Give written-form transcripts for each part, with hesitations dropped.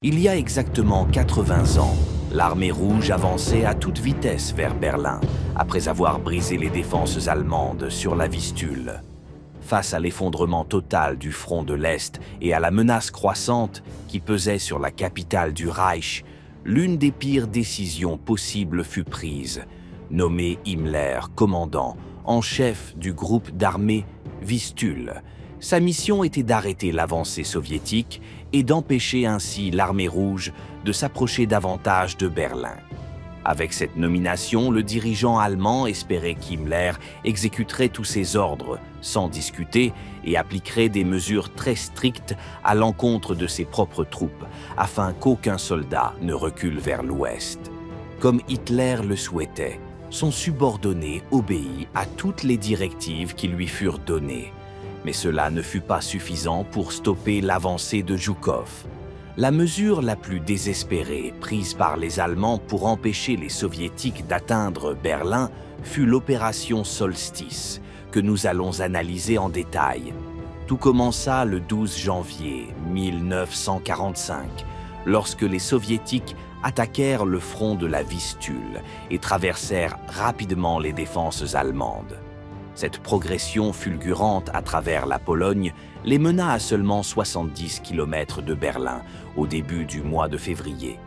Il y a exactement 80 ans, l'armée rouge avançait à toute vitesse vers Berlin, après avoir brisé les défenses allemandes sur la Vistule. Face à l'effondrement total du front de l'Est et à la menace croissante qui pesait sur la capitale du Reich, l'une des pires décisions possibles fut prise, nommer Himmler commandant en chef du groupe d'armée Vistule. Sa mission était d'arrêter l'avancée soviétique et d'empêcher ainsi l'armée rouge de s'approcher davantage de Berlin. Avec cette nomination, le dirigeant allemand espérait qu'Himmler exécuterait tous ses ordres sans discuter et appliquerait des mesures très strictes à l'encontre de ses propres troupes, afin qu'aucun soldat ne recule vers l'ouest. Comme Hitler le souhaitait, son subordonné obéit à toutes les directives qui lui furent données. Mais cela ne fut pas suffisant pour stopper l'avancée de Zhukov. La mesure la plus désespérée prise par les Allemands pour empêcher les Soviétiques d'atteindre Berlin fut l'opération Solstice, que nous allons analyser en détail. Tout commença le 12 janvier 1945, lorsque les Soviétiques attaquèrent le front de la Vistule et traversèrent rapidement les défenses allemandes. Cette progression fulgurante à travers la Pologne les mena à seulement 70 km de Berlin au début du mois de février.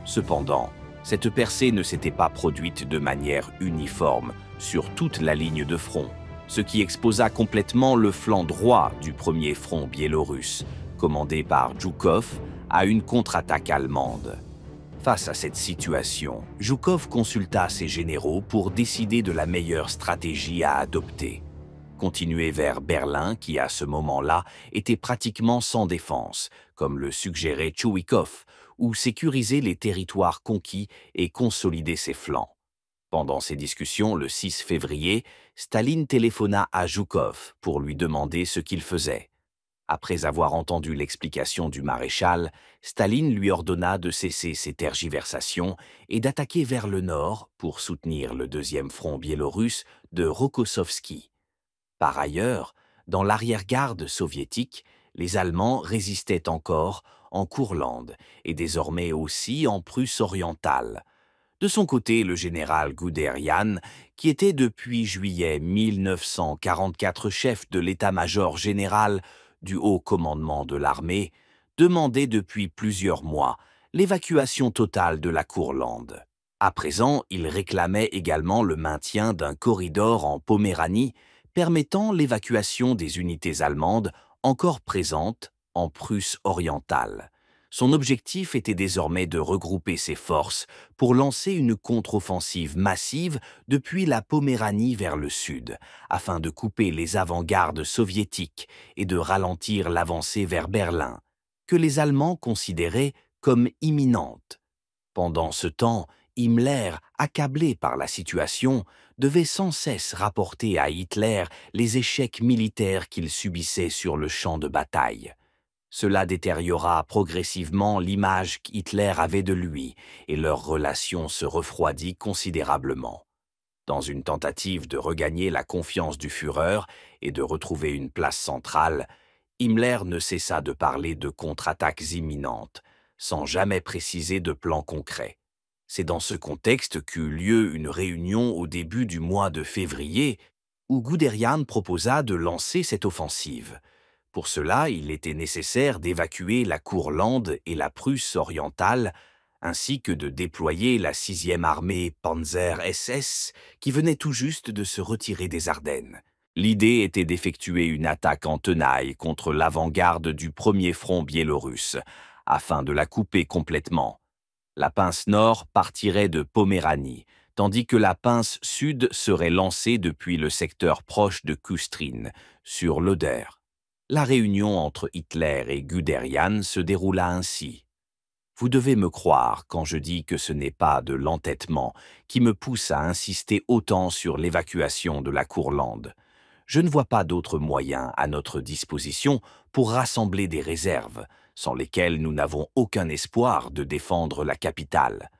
Cependant, cette percée ne s'était pas produite de manière uniforme sur toute la ligne de front, ce qui exposa complètement le flanc droit du premier front biélorusse, commandé par Zhukov, à une contre-attaque allemande. Face à cette situation, Zhukov consulta ses généraux pour décider de la meilleure stratégie à adopter. Continuer vers Berlin, qui à ce moment-là était pratiquement sans défense, comme le suggérait Tchouikov, ou sécuriser les territoires conquis et consolider ses flancs. Pendant ces discussions, le 6 février, Staline téléphona à Zhukov pour lui demander ce qu'il faisait. Après avoir entendu l'explication du maréchal, Staline lui ordonna de cesser ses tergiversations et d'attaquer vers le nord pour soutenir le deuxième front biélorusse de Rokossovski. Par ailleurs, dans l'arrière-garde soviétique, les Allemands résistaient encore en Courlande et désormais aussi en Prusse orientale. De son côté, le général Guderian, qui était depuis juillet 1944 chef de l'état-major général du haut commandement de l'armée, demandait depuis plusieurs mois l'évacuation totale de la Courlande. À présent, il réclamait également le maintien d'un corridor en Poméranie permettant l'évacuation des unités allemandes encore présentes en Prusse orientale. Son objectif était désormais de regrouper ses forces pour lancer une contre-offensive massive depuis la Poméranie vers le sud, afin de couper les avant-gardes soviétiques et de ralentir l'avancée vers Berlin, que les Allemands considéraient comme imminente. Pendant ce temps, Himmler, accablé par la situation, devait sans cesse rapporter à Hitler les échecs militaires qu'il subissait sur le champ de bataille. Cela détériora progressivement l'image qu'Hitler avait de lui et leur relation se refroidit considérablement. Dans une tentative de regagner la confiance du Führer et de retrouver une place centrale, Himmler ne cessa de parler de contre-attaques imminentes, sans jamais préciser de plan concret. C'est dans ce contexte qu'eut lieu une réunion au début du mois de février où Guderian proposa de lancer cette offensive. Pour cela, il était nécessaire d'évacuer la Courlande et la Prusse orientale, ainsi que de déployer la 6e armée Panzer SS qui venait tout juste de se retirer des Ardennes. L'idée était d'effectuer une attaque en tenaille contre l'avant-garde du premier front biélorusse, afin de la couper complètement. La pince nord partirait de Poméranie, tandis que la pince sud serait lancée depuis le secteur proche de Kustrin, sur l'Oder. La réunion entre Hitler et Guderian se déroula ainsi. Vous devez me croire quand je dis que ce n'est pas de l'entêtement qui me pousse à insister autant sur l'évacuation de la Courlande. Je ne vois pas d'autres moyens à notre disposition pour rassembler des réserves, sans lesquelles nous n'avons aucun espoir de défendre la capitale.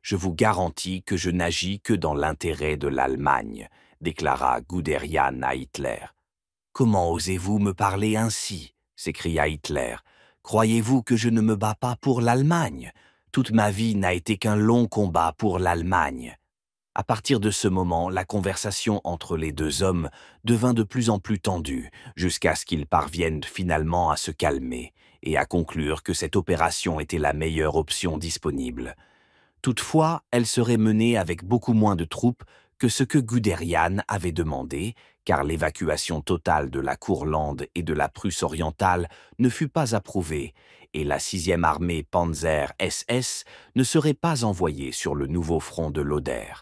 Je vous garantis que je n'agis que dans l'intérêt de l'Allemagne, déclara Guderian à Hitler. « Comment osez-vous me parler ainsi ?» s'écria Hitler. Croyez-vous que je ne me bats pas pour l'Allemagne? Toute ma vie n'a été qu'un long combat pour l'Allemagne. » À partir de ce moment, la conversation entre les deux hommes devint de plus en plus tendue, jusqu'à ce qu'ils parviennent finalement à se calmer et à conclure que cette opération était la meilleure option disponible. Toutefois, elle serait menée avec beaucoup moins de troupes que ce que Guderian avait demandé, car l'évacuation totale de la Courlande et de la Prusse orientale ne fut pas approuvée, et la 6e armée Panzer SS ne serait pas envoyée sur le nouveau front de l'Oder.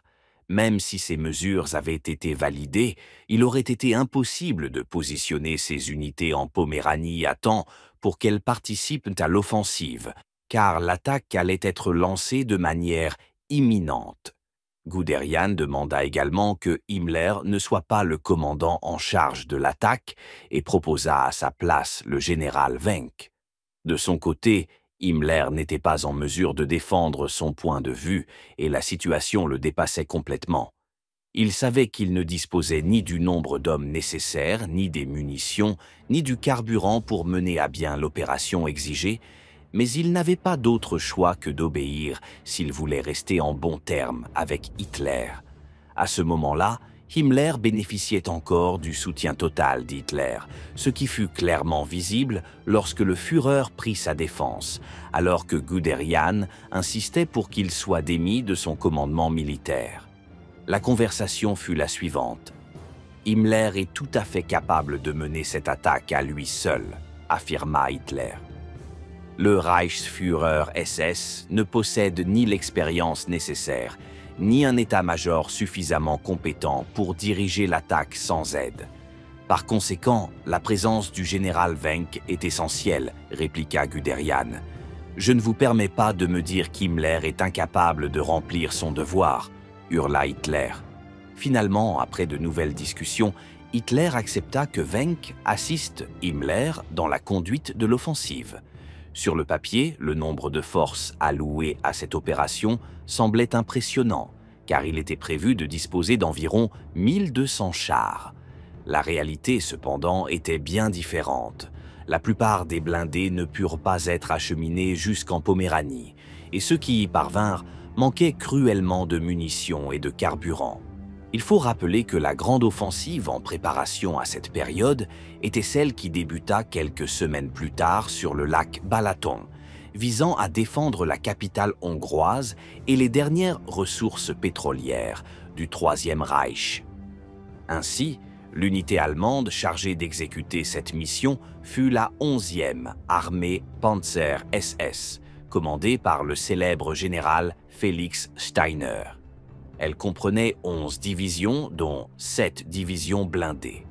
Même si ces mesures avaient été validées, il aurait été impossible de positionner ces unités en Poméranie à temps pour qu'elles participent à l'offensive, car l'attaque allait être lancée de manière imminente. Guderian demanda également que Himmler ne soit pas le commandant en charge de l'attaque et proposa à sa place le général Wenck. De son côté, Himmler n'était pas en mesure de défendre son point de vue et la situation le dépassait complètement. Il savait qu'il ne disposait ni du nombre d'hommes nécessaires, ni des munitions, ni du carburant pour mener à bien l'opération exigée, mais il n'avait pas d'autre choix que d'obéir s'il voulait rester en bons termes avec Hitler. À ce moment-là, Himmler bénéficiait encore du soutien total d'Hitler, ce qui fut clairement visible lorsque le Führer prit sa défense, alors que Guderian insistait pour qu'il soit démis de son commandement militaire. La conversation fut la suivante. « Himmler est tout à fait capable de mener cette attaque à lui seul », affirma Hitler. Le Reichsführer SS ne possède ni l'expérience nécessaire, ni un état-major suffisamment compétent pour diriger l'attaque sans aide. Par conséquent, la présence du général Wenck est essentielle, répliqua Guderian. Je ne vous permets pas de me dire qu'Himmler est incapable de remplir son devoir, hurla Hitler. Finalement, après de nouvelles discussions, Hitler accepta que Wenck assiste Himmler dans la conduite de l'offensive. Sur le papier, le nombre de forces allouées à cette opération semblait impressionnant, car il était prévu de disposer d'environ 1200 chars. La réalité, cependant, était bien différente. La plupart des blindés ne purent pas être acheminés jusqu'en Poméranie, et ceux qui y parvinrent manquaient cruellement de munitions et de carburant. Il faut rappeler que la grande offensive en préparation à cette période était celle qui débuta quelques semaines plus tard sur le lac Balaton, visant à défendre la capitale hongroise et les dernières ressources pétrolières du Troisième Reich. Ainsi, l'unité allemande chargée d'exécuter cette mission fut la 11e armée Panzer SS, commandée par le célèbre général Felix Steiner. Elle comprenait 11 divisions, dont 7 divisions blindées.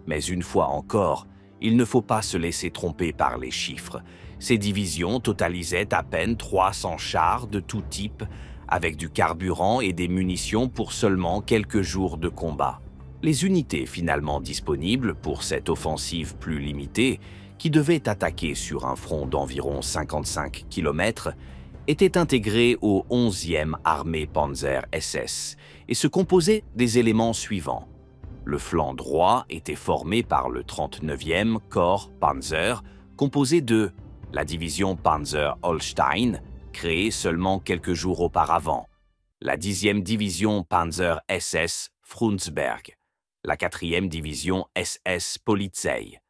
Mais une fois encore, il ne faut pas se laisser tromper par les chiffres. Ces divisions totalisaient à peine 300 chars de tout type, avec du carburant et des munitions pour seulement quelques jours de combat. Les unités finalement disponibles pour cette offensive plus limitée, qui devait attaquer sur un front d'environ 55 km, était intégré au 11e armée Panzer SS et se composait des éléments suivants. Le flanc droit était formé par le 39e corps Panzer, composé de la division Panzer Holstein, créée seulement quelques jours auparavant, la 10e division Panzer SS Frundsberg, la 4e division SS Polizei,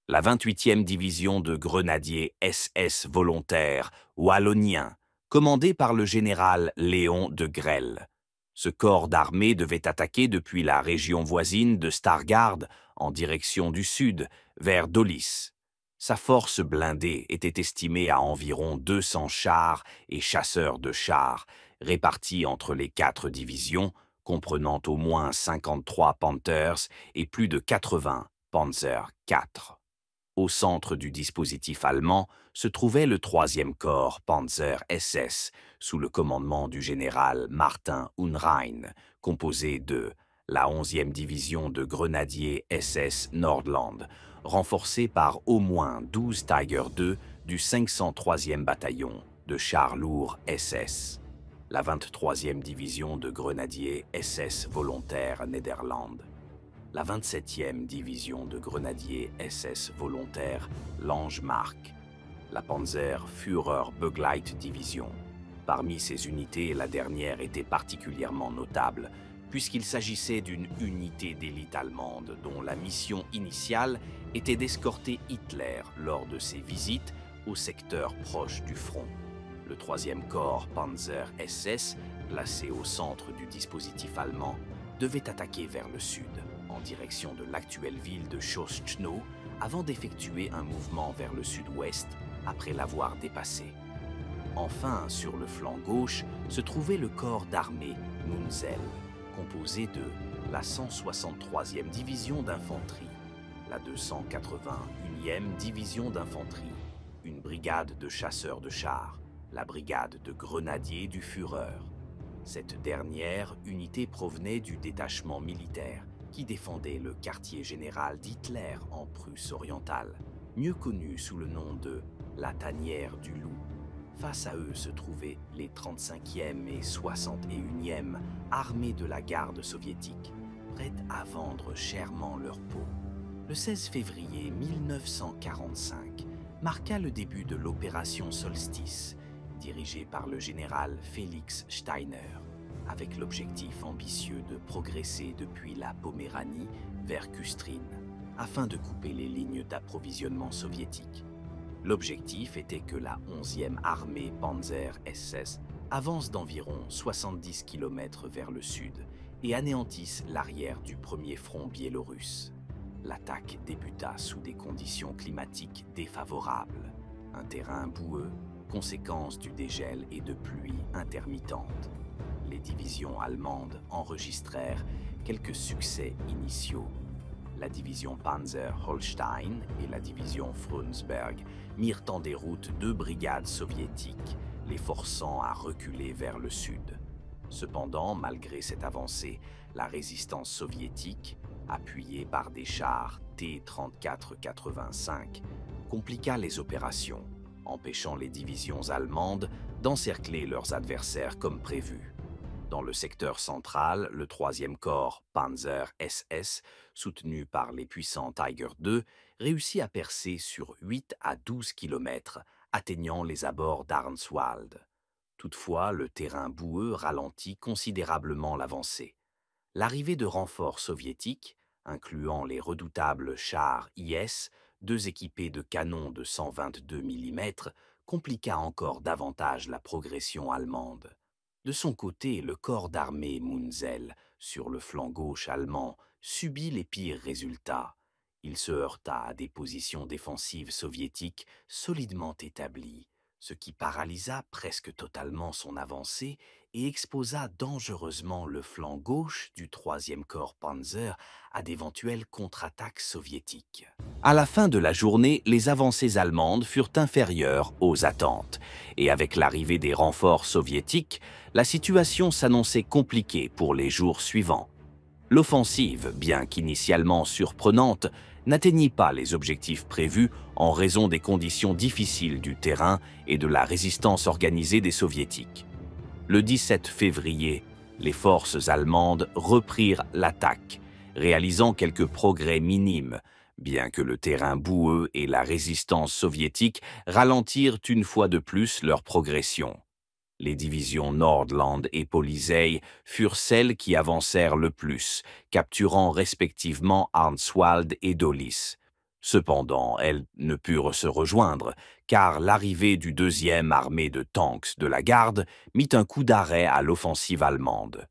la 28e division de grenadiers SS volontaires walloniens, commandée par le général Léon de Grelle. Ce corps d'armée devait attaquer depuis la région voisine de Stargard en direction du sud, vers Dolis. Sa force blindée était estimée à environ 200 chars et chasseurs de chars, répartis entre les 4 divisions, comprenant au moins 53 Panthers et plus de 80 Panzer IV. Au centre du dispositif allemand se trouvait le 3e corps Panzer SS, sous le commandement du général Martin Unrein, composé de la 11e division de grenadiers SS Nordland, renforcée par au moins 12 Tiger II du 503e bataillon de chars lourds SS, la 23e division de grenadiers SS volontaires Nederland, la 27e division de grenadiers SS volontaires Langemark, la Panzer Führer-Begleitdivision. Parmi ces unités, la dernière était particulièrement notable, puisqu'il s'agissait d'une unité d'élite allemande dont la mission initiale était d'escorter Hitler lors de ses visites au secteur proche du front. Le 3e corps Panzer SS, placé au centre du dispositif allemand, devait attaquer vers le sud, en direction de l'actuelle ville de Chorzów, avant d'effectuer un mouvement vers le sud-ouest après l'avoir dépassé. Enfin, sur le flanc gauche, se trouvait le corps d'armée Munzel, composé de la 163e division d'infanterie, la 281e division d'infanterie, une brigade de chasseurs de chars, la brigade de grenadiers du Führer. Cette dernière unité provenait du détachement militaire qui défendait le quartier général d'Hitler en Prusse orientale, mieux connu sous le nom de la Tanière du Loup. Face à eux se trouvaient les 35e et 61e armées de la garde soviétique, prêtes à vendre chèrement leur peau. Le 16 février 1945 marqua le début de l'opération Solstice, dirigée par le général Félix Steiner, avec l'objectif ambitieux de progresser depuis la Poméranie vers Kustrin, afin de couper les lignes d'approvisionnement soviétiques. L'objectif était que la 11e armée Panzer SS avance d'environ 70 km vers le sud et anéantisse l'arrière du premier front biélorusse. L'attaque débuta sous des conditions climatiques défavorables, un terrain boueux, conséquence du dégel et de pluies intermittentes. Les divisions allemandes enregistrèrent quelques succès initiaux. La division Panzer Holstein et la division Frundsberg mirent en déroute 2 brigades soviétiques, les forçant à reculer vers le sud. Cependant, malgré cette avancée, la résistance soviétique, appuyée par des chars T-34-85, compliqua les opérations, empêchant les divisions allemandes d'encercler leurs adversaires comme prévu. Dans le secteur central, le 3e corps Panzer SS, soutenu par les puissants Tiger II, réussit à percer sur 8 à 12 km, atteignant les abords d'Arnswald. Toutefois, le terrain boueux ralentit considérablement l'avancée. L'arrivée de renforts soviétiques, incluant les redoutables chars IS, 2 équipés de canons de 122 mm, compliqua encore davantage la progression allemande. De son côté, le corps d'armée Munzel, sur le flanc gauche allemand, subit les pires résultats. Il se heurta à des positions défensives soviétiques solidement établies, ce qui paralysa presque totalement son avancée et exposa dangereusement le flanc gauche du 3e corps Panzer à d'éventuelles contre-attaques soviétiques. À la fin de la journée, les avancées allemandes furent inférieures aux attentes, et avec l'arrivée des renforts soviétiques, la situation s'annonçait compliquée pour les jours suivants. L'offensive, bien qu'initialement surprenante, n'atteignit pas les objectifs prévus en raison des conditions difficiles du terrain et de la résistance organisée des Soviétiques. Le 17 février, les forces allemandes reprirent l'attaque, réalisant quelques progrès minimes, bien que le terrain boueux et la résistance soviétique ralentirent une fois de plus leur progression. Les divisions Nordland et Polizei furent celles qui avancèrent le plus, capturant respectivement Arnswald et Dölitz. Cependant, elles ne purent se rejoindre, car l'arrivée du 2e armée de tanks de la garde mit un coup d'arrêt à l'offensive allemande.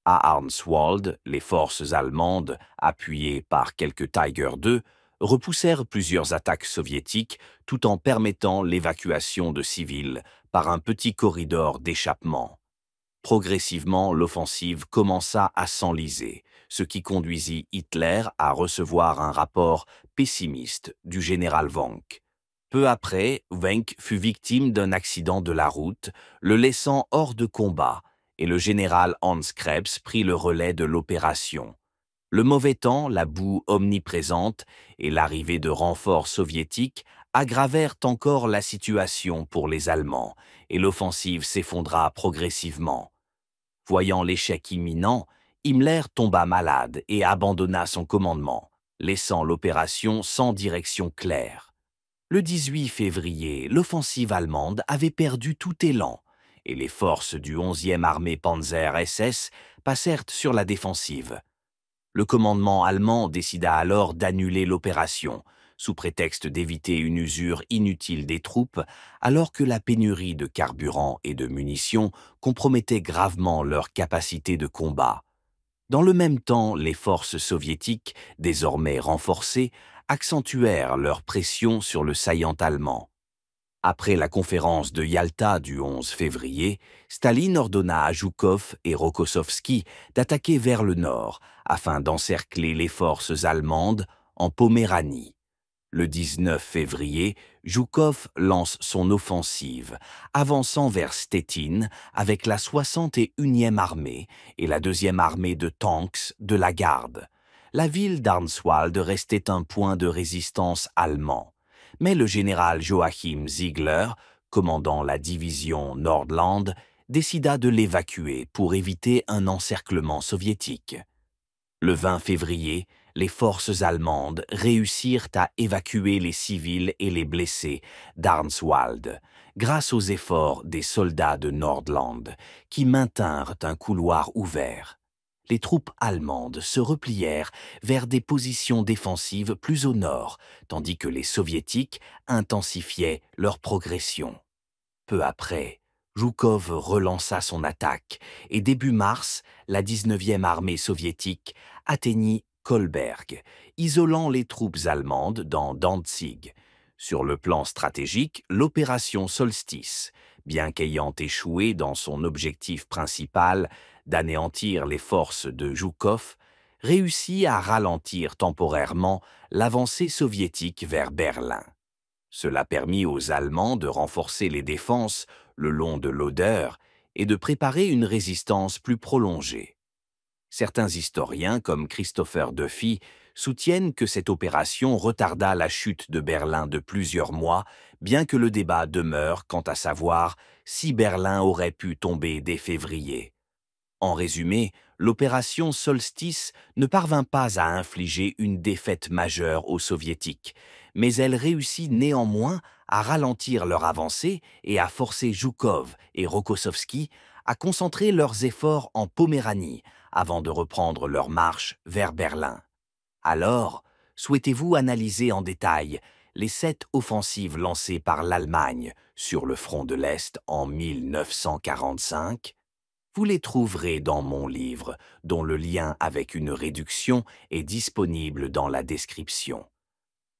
À Arnswald, les forces allemandes, appuyées par quelques Tiger II, repoussèrent plusieurs attaques soviétiques tout en permettant l'évacuation de civils par un petit corridor d'échappement. Progressivement, l'offensive commença à s'enliser, ce qui conduisit Hitler à recevoir un rapport pessimiste du général Wenck. Peu après, Wenck fut victime d'un accident de la route, le laissant hors de combat, et le général Hans Krebs prit le relais de l'opération. Le mauvais temps, la boue omniprésente et l'arrivée de renforts soviétiques aggravèrent encore la situation pour les Allemands, et l'offensive s'effondra progressivement. Voyant l'échec imminent, Himmler tomba malade et abandonna son commandement, laissant l'opération sans direction claire. Le 18 février, l'offensive allemande avait perdu tout élan et les forces du 11e armée Panzer SS passèrent sur la défensive. Le commandement allemand décida alors d'annuler l'opération, sous prétexte d'éviter une usure inutile des troupes, alors que la pénurie de carburant et de munitions compromettait gravement leur capacité de combat. Dans le même temps, les forces soviétiques, désormais renforcées, accentuèrent leur pression sur le saillant allemand. Après la conférence de Yalta du 11 février, Staline ordonna à Zhukov et Rokossovski d'attaquer vers le nord afin d'encercler les forces allemandes en Poméranie. Le 19 février, Zhukov lance son offensive, avançant vers Stettin avec la 61e armée et la 2e armée de tanks de la garde. La ville d'Arnswald restait un point de résistance allemand. Mais le général Joachim Ziegler, commandant la division Nordland, décida de l'évacuer pour éviter un encerclement soviétique. Le 20 février, les forces allemandes réussirent à évacuer les civils et les blessés d'Arnswald, grâce aux efforts des soldats de Nordland, qui maintinrent un couloir ouvert. Les troupes allemandes se replièrent vers des positions défensives plus au nord, tandis que les soviétiques intensifiaient leur progression. Peu après, Zhukov relança son attaque et début mars, la 19e armée soviétique atteignit Kolberg, isolant les troupes allemandes dans Danzig. Sur le plan stratégique, l'opération Solstice, bien qu'ayant échoué dans son objectif principal d'anéantir les forces de Zhukov, réussit à ralentir temporairement l'avancée soviétique vers Berlin. Cela permit aux Allemands de renforcer les défenses le long de l'Oder et de préparer une résistance plus prolongée. Certains historiens, comme Christopher Duffy, soutiennent que cette opération retarda la chute de Berlin de plusieurs mois, bien que le débat demeure quant à savoir si Berlin aurait pu tomber dès février. En résumé, l'opération Solstice ne parvint pas à infliger une défaite majeure aux Soviétiques, mais elle réussit néanmoins à ralentir leur avancée et à forcer Zhukov et Rokossovski à concentrer leurs efforts en Poméranie avant de reprendre leur marche vers Berlin. Alors, souhaitez-vous analyser en détail les 7 offensives lancées par l'Allemagne sur le front de l'Est en 1945 ? Vous les trouverez dans mon livre, dont le lien avec une réduction est disponible dans la description.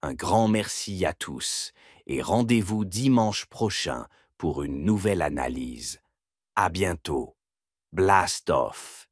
Un grand merci à tous et rendez-vous dimanche prochain pour une nouvelle analyse. À bientôt. Blast off!